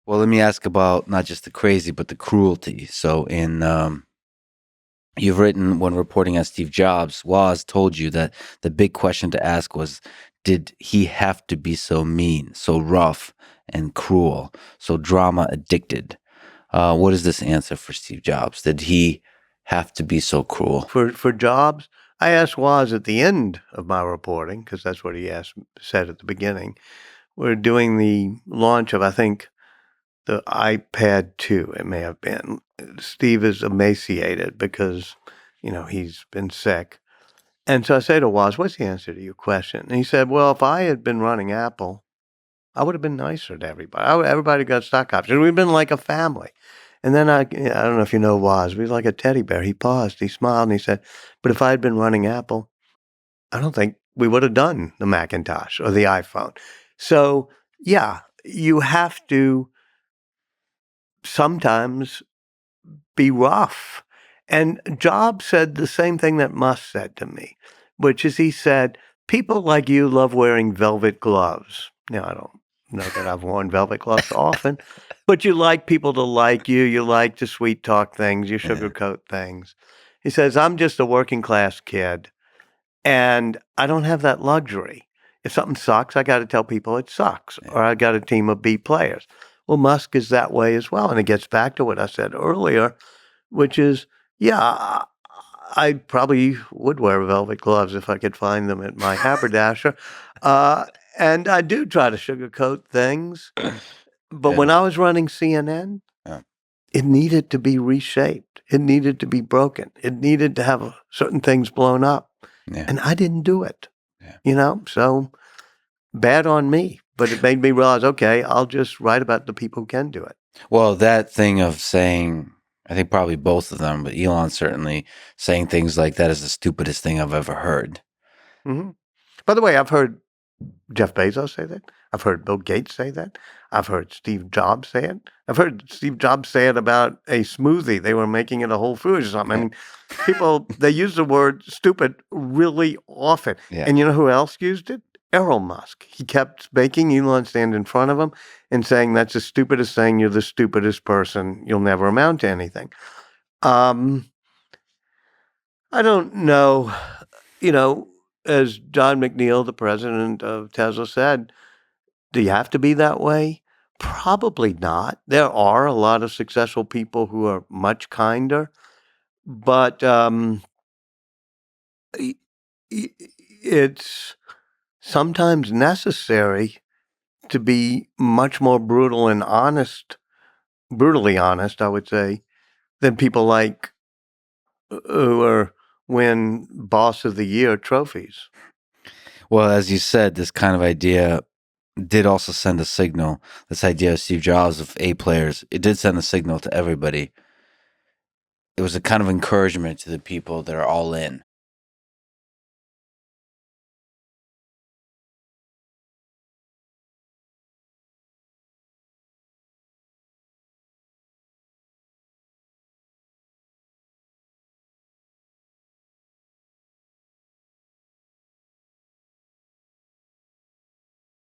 Well, let me ask about not just the crazy, but the cruelty. So, you've written when reporting on Steve Jobs, Woz told you that the big question to ask was, did he have to be so mean, so rough and cruel, so drama addicted? What is this answer for Steve Jobs? Did he have to be so cruel? For Jobs, I asked Woz at the end of my reporting, because that's what he said at the beginning. We're doing the launch of, I think, the iPad 2, it may have been. Steve is emaciated because, he's been sick. And so I say to Woz, what's the answer to your question? And he said, well, if I had been running Apple, I would have been nicer to everybody. Everybody got stock options. We've been like a family. And then I don't know if you know Woz, we was like a teddy bear. He paused, he smiled, and he said, but if I had been running Apple, I don't think we would have done the Macintosh or the iPhone. So, yeah, you have to sometimes be rough. And Jobs said the same thing that Musk said to me, which is he said, people like you love wearing velvet gloves. Now, I don't know that I've worn velvet gloves often, but you like people to like you. You like to sweet talk things. You sugarcoat things. He says, I'm just a working class kid and I don't have that luxury. If something sucks, I got to tell people it sucks, or I got a team of B players. Well, Musk is that way as well. And it gets back to what I said earlier, which is, yeah, I probably would wear velvet gloves if I could find them at my haberdasher. And I do try to sugarcoat things. But when I was running CNN, it needed to be reshaped. It needed to be broken. It needed to have certain things blown up. And I didn't do it, so bad on me. But it made me realize, okay, I'll just write about the people who can do it. Well, that thing of saying, I think probably both of them, but Elon certainly saying things like that is the stupidest thing I've ever heard. Mm-hmm. By the way, I've heard Jeff Bezos say that. I've heard Bill Gates say that. I've heard Steve Jobs say it. I've heard Steve Jobs say it about a smoothie. They were making it a Whole Foods or something. I mean, people, they use the word stupid really often. Yeah. And you know who else used it? Elon Musk. He kept making Elon stand in front of him and saying, that's the stupidest thing. You're the stupidest person. You'll never amount to anything. I don't know, as John McNeil, the president of Tesla, said, do you have to be that way? Probably not. There are a lot of successful people who are much kinder, but it's sometimes necessary to be much more brutal and brutally honest, I would say, than people like who win Boss of the Year trophies. Well, as you said, this kind of idea did also send a signal. This idea of Steve Jobs of A players, it did send a signal to everybody. It was a kind of encouragement to the people that are all in.